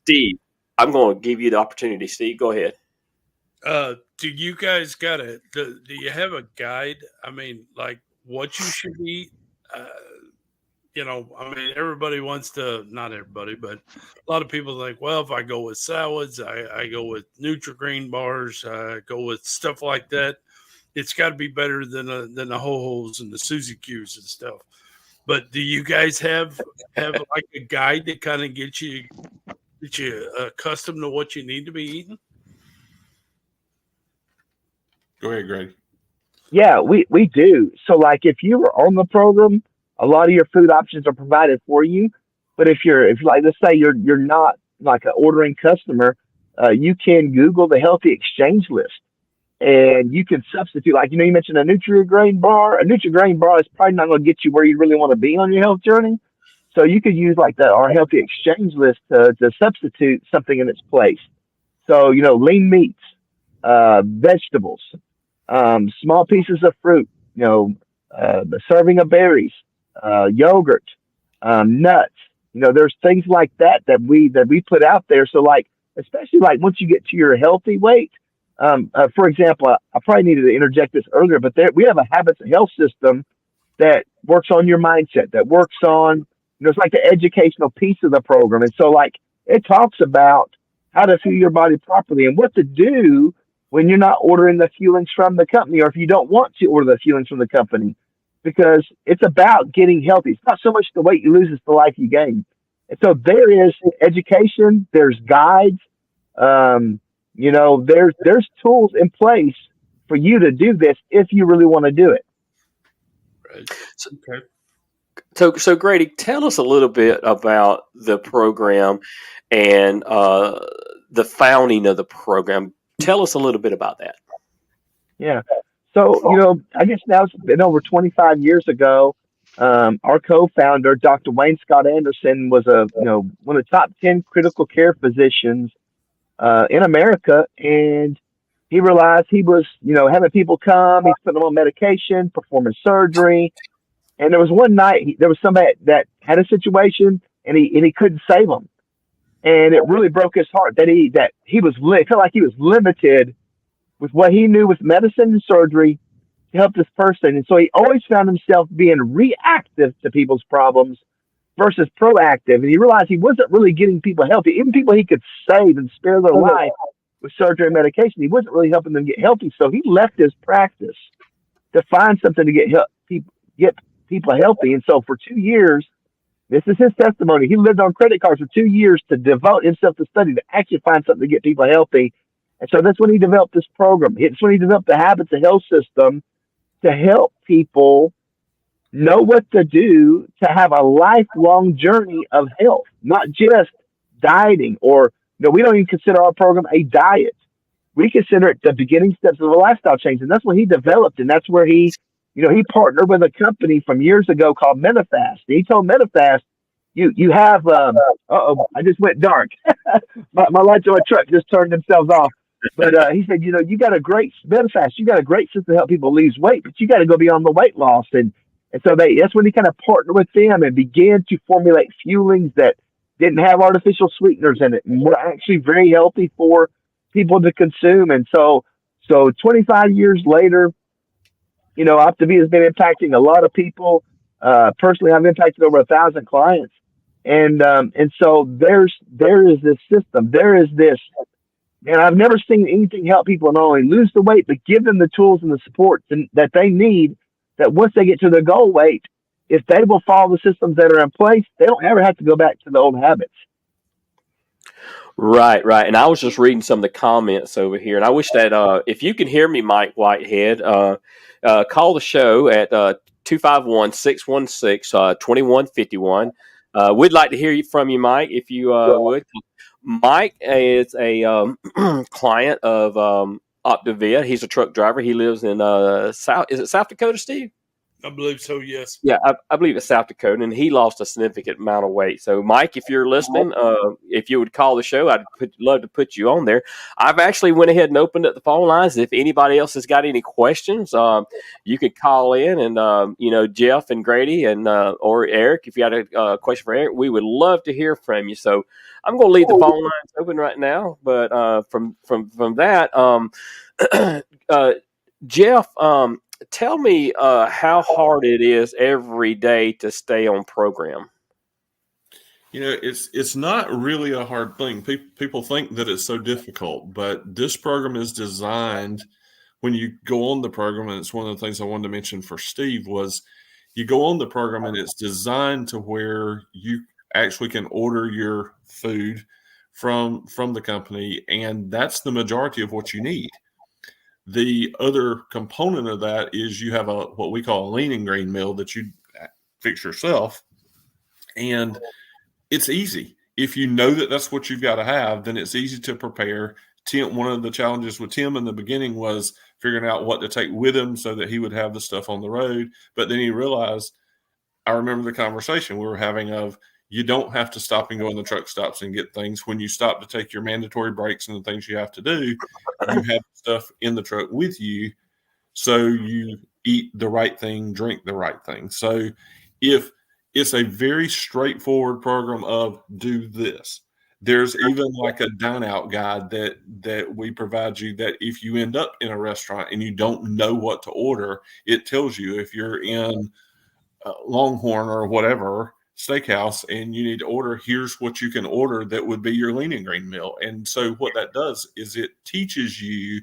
Steve, I'm going to give you the opportunity. Steve, go ahead. Do you guys do you have a guide? I mean, like what you should eat? Everybody wants to, not everybody, but a lot of people think, well, if I go with salads, I go with Nutri-Grain bars, I go with stuff like that. It's got to be better than the Ho-Hos and the Suzy Q's and stuff. But do you guys have like a guide that kind of get you accustomed to what you need to be eating? Go ahead, Greg. Yeah, we do. So like if you were on the program, a lot of your food options are provided for you. But if like, let's say you're not like an ordering customer, you can Google the healthy exchange list and you can substitute, like, you mentioned a Nutri-Grain bar. A Nutri-Grain bar is probably not going to get you where you really want to be on your health journey. So you could use like our healthy exchange list to substitute something in its place. So, lean meats, vegetables, small pieces of fruit, a serving of berries, yogurt, nuts. There's things like that we put out there. So like, especially like once you get to your healthy weight, for example, I probably needed to interject this earlier, but we have a habits and health system that works on your mindset, that works on, it's like the educational piece of the program. And so like, it talks about how to fuel your body properly and what to do when you're not ordering the fuelings from the company, or if you don't want to order the fuelings from the company, because it's about getting healthy. It's not so much the weight you lose, it's the life you gain. And so there is education, there's guides, there's tools in place for you to do this if you really want to do it. Right. So Grady, tell us a little bit about the program and the founding of the program. Tell us a little bit about that. Yeah. So, I guess now it's been over 25 years ago. Our co-founder, Dr. Wayne Scott Anderson, was one of the top 10 critical care physicians in America. And he realized he was, having people come, he's putting them on medication, performing surgery. And there was one night, there was somebody that had a situation and he couldn't save them. And it really broke his heart that he felt like he was limited with what he knew with medicine and surgery to help this person. And so he always found himself being reactive to people's problems versus proactive. And he realized he wasn't really getting people healthy. Even people he could save and spare their life with surgery and medication, he wasn't really helping them get healthy. So he left his practice to find something to get people healthy. And so for 2 years, this is his testimony. He lived on credit cards for 2 years to devote himself to study to actually find something to get people healthy. And so that's when he developed this program. It's when he developed the habits and health system to help people know what to do to have a lifelong journey of health, not just dieting or, we don't even consider our program a diet. We consider it the beginning steps of a lifestyle change. And that's what he developed. And that's where he partnered with a company from years ago called Medifast. He told Medifast, you have, I just went dark. my lights on my truck just turned themselves off. But he said, you got a great Medifast, you got a great system to help people lose weight, but you got to go beyond the weight loss. And so that's when he kind of partnered with them and began to formulate fuelings that didn't have artificial sweeteners in it and were actually very healthy for people to consume. And so 25 years later, Optavia has been impacting a lot of people. Personally, I've impacted over 1,000 clients, and so there is this system. There is this, and I've never seen anything help people not only lose the weight but give them the tools and the support that they need. That once they get to their goal weight, if they will follow the systems that are in place, they don't ever have to go back to the old habits. Right, right. And I was just reading some of the comments over here, and I wish that if you can hear me, Mike Whitehead, call the show at 251-616-2151. We'd like to hear from you, Mike, if you would. Mike is a client of Optavia. He's a truck driver. He lives in South Dakota, Steve? I believe so, yes. Yeah, I believe it's South Dakota, and he lost a significant amount of weight. So, Mike, if you're listening, if you would call the show, I'd love to put you on there. I've actually went ahead and opened up the phone lines. If anybody else has got any questions, you could call in, and Jeff and Grady and or Eric, if you got a question for Eric, we would love to hear from you. So, I'm going to leave the phone lines open right now. But from that, Jeff. Tell me how hard it is every day to stay on program. It's not really a hard thing. People think that it's so difficult, but this program is designed when you go on the program, and it's one of the things I wanted to mention for Steve was you go on the program and it's designed to where you actually can order your food from the company, and that's the majority of what you need. The other component of that is you have what we call a lean and green meal that you fix yourself. And it's easy. If you know that that's what you've got to have, then it's easy to prepare. One of the challenges with Tim in the beginning was figuring out what to take with him so that he would have the stuff on the road. But then he realized, I remember the conversation we were having of, you don't have to stop and go in the truck stops and get things. When you stop to take your mandatory breaks and the things you have to do, you have stuff in the truck with you. So you eat the right thing, drink the right thing. So if it's a very straightforward program of do this, there's even like a dine out guide that we provide you that if you end up in a restaurant and you don't know what to order, it tells you if you're in Longhorn or whatever steakhouse and you need to order, here's what you can order that would be your lean and green meal. And so what that does is it teaches you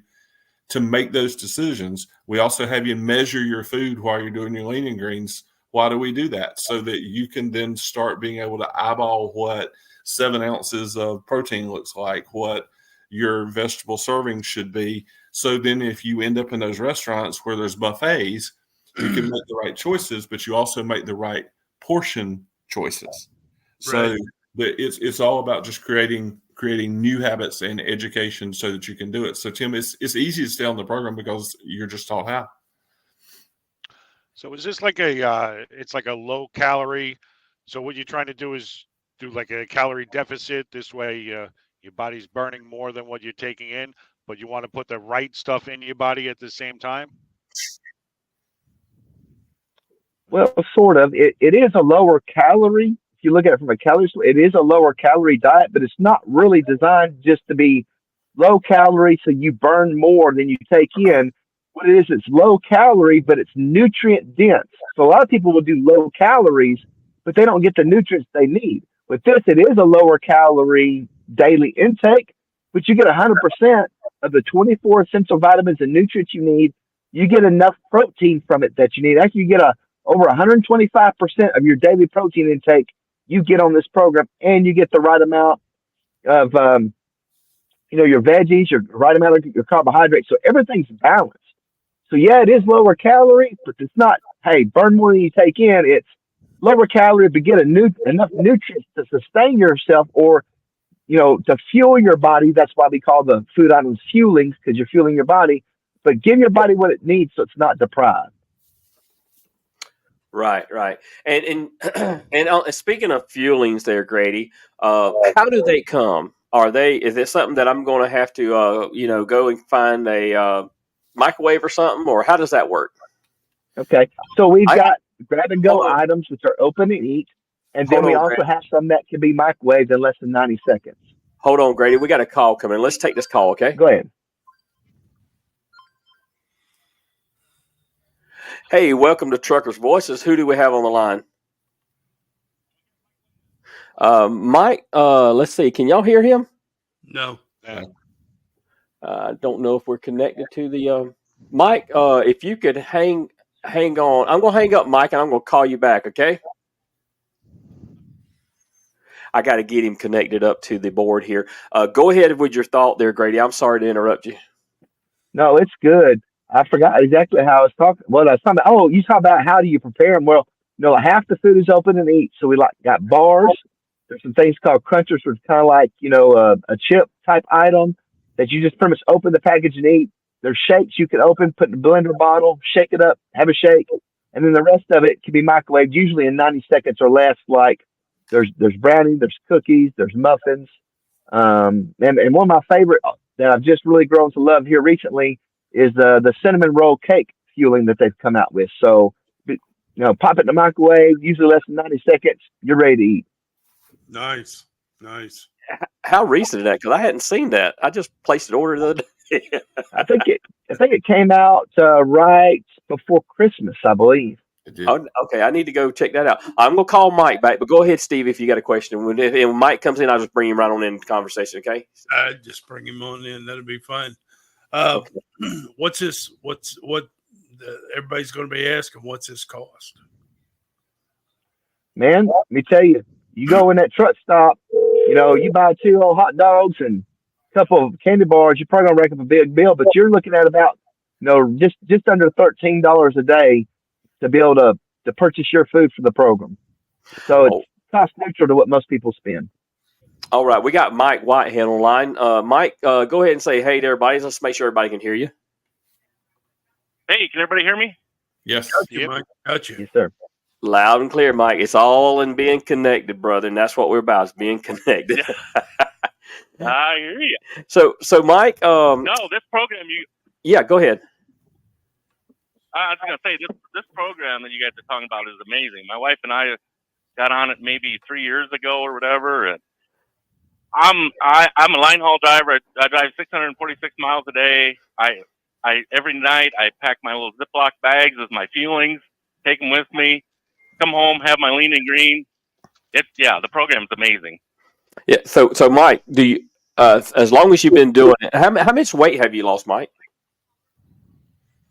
to make those decisions. We also have you measure your food while you're doing your lean and greens. Why do we do that? So that you can then start being able to eyeball what 7 ounces of protein looks like, what your vegetable serving should be. So then if you end up in those restaurants where there's buffets, you can make the right choices, but you also make the right portion choices. So Right. It's all about just creating new habits and education so that you can do it. So Tim, it's easy to stay on the program because you're just taught how. So is this like it's like a low calorie? So what you're trying to do is do like a calorie deficit. This way your body's burning more than what you're taking in, but you want to put the right stuff in your body at the same time? Well, sort of. It is a lower calorie. If you look at it from a calorie, it is a lower calorie diet, but it's not really designed just to be low calorie so you burn more than you take in. What it is, it's low calorie, but it's nutrient dense. So a lot of people will do low calories, but they don't get the nutrients they need. With this, it is a lower calorie daily intake, but you get 100% of the 24 essential vitamins and nutrients you need. You get enough protein from it that you need. Actually, you get over 125% of your daily protein intake you get on this program, and you get the right amount of, your veggies, your right amount of your carbohydrates. So everything's balanced. So yeah, it is lower calorie, but it's not, hey, burn more than you take in. It's lower calorie, but get enough nutrients to sustain yourself or, to fuel your body. That's why we call the food items fuelings, because you're fueling your body, but give your body what it needs so it's not deprived. Right, right. And speaking of fuelings there, Grady, how do they come? Is it something that I'm going to have to, go and find a microwave or something, or how does that work? Okay. So we've got grab and go items, which are open and eat. And then we also have some that can be microwaved in less than 90 seconds. Hold on, Grady. We got a call coming. Let's take this call, okay? Go ahead. Hey, welcome to Truckers Voices. Who do we have on the line? Mike, let's see. Can y'all hear him? No. I don't know if we're connected to the Mike. If you could hang on, I'm gonna hang up, Mike, and I'm gonna call you back. Okay. I got to get him connected up to the board here. Go ahead with your thought there, Grady. I'm sorry to interrupt you. No, it's good. I forgot exactly how I was talking. Well, I was talking about, oh, you talk about how do you prepare them? Well, half the food is open and eat. So we got bars. There's some things called crunchers, which is kind of like, a chip type item that you just pretty much open the package and eat. There's shakes you can open, put in a blender bottle, shake it up, have a shake. And then the rest of it can be microwaved usually in 90 seconds or less. Like there's brownie, there's cookies, there's muffins. And one of my favorite that I've just really grown to love here recently is the cinnamon roll cake fueling that they've come out with. So, pop it in the microwave, usually less than 90 seconds, you're ready to eat. Nice. How recent is that? Because I hadn't seen that. I just placed an order the other day. I think it came out right before Christmas, I believe. Oh, okay, I need to go check that out. I'm gonna call Mike back, but go ahead, Steve, if you got a question. When Mike comes in, I'll just bring him right on in the conversation. Okay. Just bring him on in. That'll be fine. Okay. What's this? Everybody's going to be asking? What's this cost? Man, let me tell you, you go in that truck stop, you buy 2 old hot dogs and a couple of candy bars, you're probably gonna rack up a big bill, but you're looking at about, just under $13 a day to be able to purchase your food for the program. So it's cost neutral to what most people spend. All right, we got Mike Whitehead online. Mike, go ahead and say hey to everybody. Let's make sure everybody can hear you. Hey, can everybody hear me? Yes. Mike. Got you. Yes, sir. Loud and clear, Mike. It's all in being connected, brother, and that's what we're about, is being connected. I hear you. So Mike, no, this program yeah, go ahead. I was gonna say this program that you guys are talking about is amazing. My wife and I got on it maybe 3 years ago or whatever, and I'm a line haul driver. I drive 646 miles a day. I every night I pack my little Ziploc bags with my fuelings, take them with me, come home, have my lean and green. The program's amazing. Yeah. So Mike, do you, as long as you've been doing it, how much weight have you lost, Mike?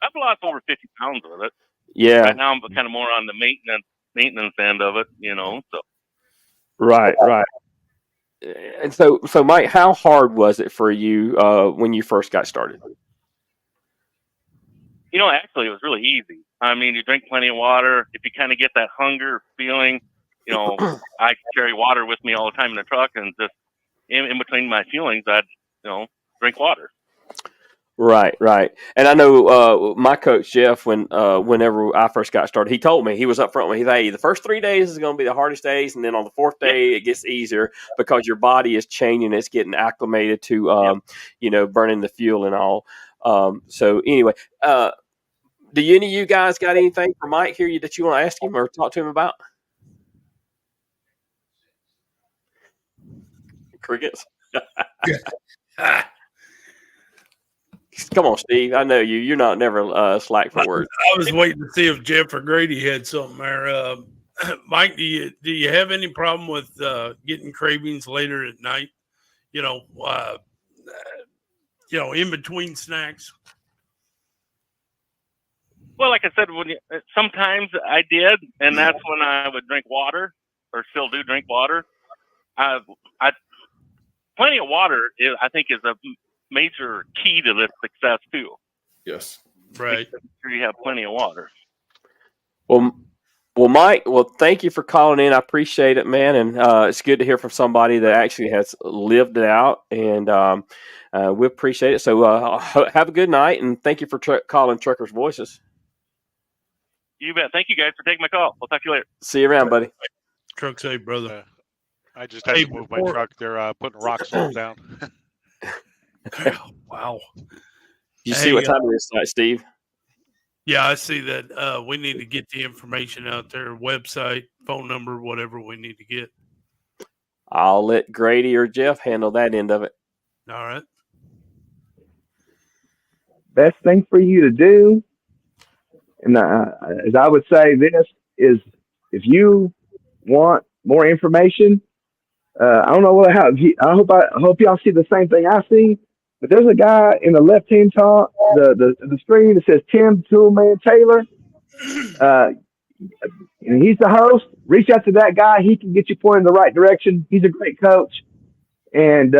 I've lost over 50 pounds with it. Yeah. Right now I'm kind of more on the maintenance end of it, so. Right. And so Mike, how hard was it for you when you first got started? Actually, it was really easy. I mean, you drink plenty of water. If you kind of get that hunger feeling, I carry water with me all the time in the truck, and just in between my fuelings, I'd, drink water. Right. And I know my coach, Jeff, whenever I first got started, he told me, he was up front with me, hey, the first 3 days is going to be the hardest days, and then on the 4th day, it gets easier because your body is changing. It's getting acclimated to, burning the fuel and all. So anyway, do any of you guys got anything for Mike here that you want to ask him or talk to him about? Crickets. Come on, Steve. I know you. You're not never slack for words. I was waiting to see if Jeff or Grady had something there. Mike, do you have any problem with getting cravings later at night? In between snacks. Well, like I said, sometimes I did, and that's when I would drink water, or still do drink water. Plenty of water I think is a major key to this success too. Yes. Right. Make sure you have plenty of water. Well, Mike, thank you for calling in. I appreciate it, man. And it's good to hear from somebody that actually has lived it out, and we appreciate it. So have a good night, and thank you for calling Truckers Voices. You bet. Thank you guys for taking my call. We'll talk to you later. See you around, buddy. Truck safe, brother. I just had to move my truck. They're putting rock salt down. Wow. You see what time it is tonight, Steve? Yeah, I see that. We need to get the information out there, website, phone number, whatever we need to get. I'll let Grady or Jeff handle that end of it. All right. Best thing for you to do And as I would say, this is if you want more information, I don't know how. I hope y'all see the same thing I see. But there's a guy in the left hand top, the screen that says Tim Toolman Taylor. And he's the host. Reach out to that guy. He can get you pointed in the right direction. He's a great coach. And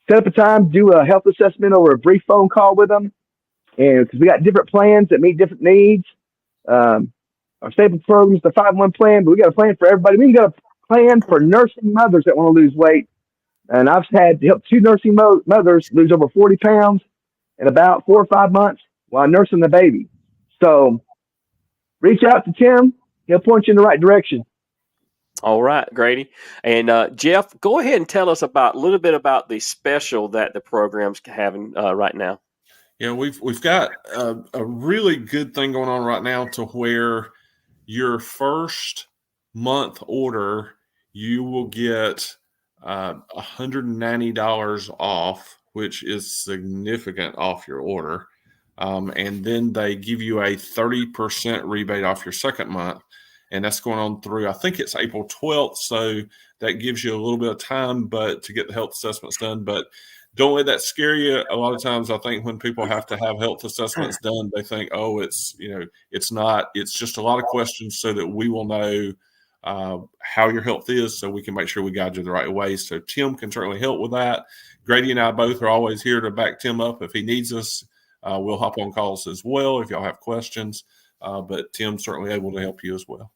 set up a time, do a health assessment over a brief phone call with them. And because we got different plans that meet different needs. Our staple program is the 5-1 plan, but we got a plan for everybody. We got a plan for nursing mothers that want to lose weight. And I've had to help 2 nursing mothers lose over 40 pounds in about 4 or 5 months while nursing the baby. So reach out to Tim. He'll point you in the right direction. All right, Grady. And Jeff, go ahead and tell us a little bit about the special that the program's having right now. Yeah, we've got a really good thing going on right now to where your first month order, you will get $190 off, which is significant off your order. And then they give you a 30% rebate off your second month. And that's going on through, I think it's April 12th. So that gives you a little bit of time, but to get the health assessments done. But don't let that scare you. A lot of times I think when people have to have health assessments done, they think, oh, it's not. It's just a lot of questions so that we will know how your health is so we can make sure we guide you the right way. So Tim can certainly help with that. Grady and I both are always here to back Tim up if he needs us. We'll hop on calls as well if y'all have questions. But Tim's certainly able to help you as well.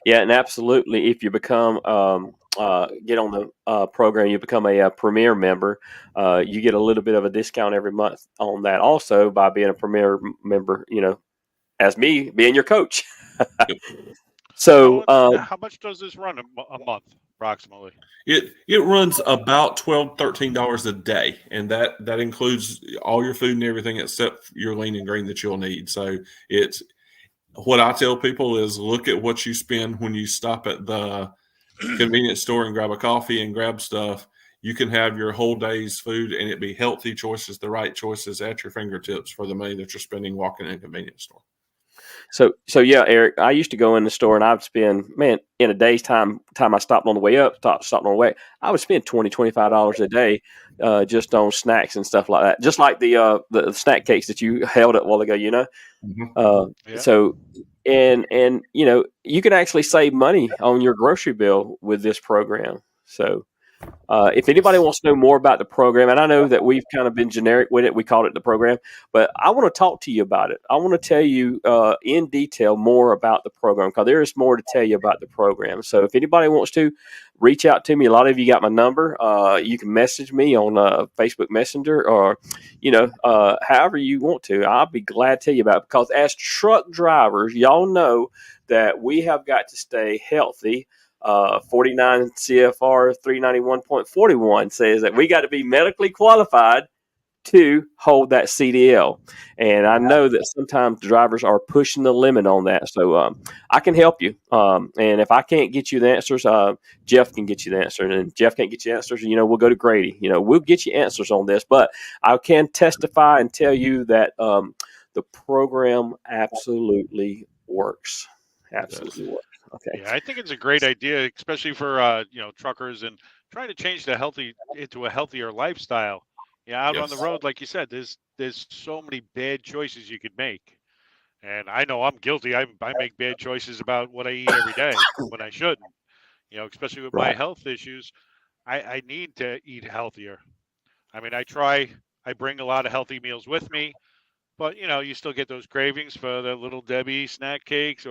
Yeah, and absolutely. If you become get on the program, you become a Premier member. You get a little bit of a discount every month on that. Also, by being a Premier member, as me being your coach. So, how much does this run a month approximately? It runs about $12-13 a day, and that includes all your food and everything except your lean and green that you'll need. So it's what I tell people is look at what you spend when you stop at the convenience store and grab a coffee and grab stuff. You can have your whole day's food and it be healthy choices, the right choices at your fingertips for the money that you're spending walking in a convenience store. So yeah, Eric, I used to go in the store and I'd spend, in a day's time I stopped on the way up, stopped on the way, I would spend $20, $25 a day just on snacks and stuff like that. Just like the snack cakes that you held up a while ago, Yeah. So, and you can actually save money on your grocery bill with this program. So, if anybody wants to know more about the program, and I know that we've kind of been generic with it, we called it the program, but I want to talk to you about it. I want to tell you in detail more about the program because there is more to tell you about the program. So if anybody wants to reach out to me, a lot of you got my number. You can message me on Facebook Messenger or, however you want to. I'll be glad to tell you about it because as truck drivers, y'all know that we have got to stay healthy. 49 CFR 391.41 says that we got to be medically qualified to hold that CDL. And I know that sometimes drivers are pushing the limit on that. So I can help you. And if I can't get you the answers, Jeff can get you the answer. And if Jeff can't get you answers, we'll go to Grady. We'll get you answers on this. But I can testify and tell you that the program absolutely works. Absolutely works. Okay. Yeah, I think it's a great idea, especially for truckers and trying to change into a healthier lifestyle. Yeah, out on the road, like you said, there's so many bad choices you could make, and I know I'm guilty. I make bad choices about what I eat every day when I shouldn't. Especially with my health issues, I need to eat healthier. I mean, I bring a lot of healthy meals with me, but you still get those cravings for the Little Debbie snack cakes or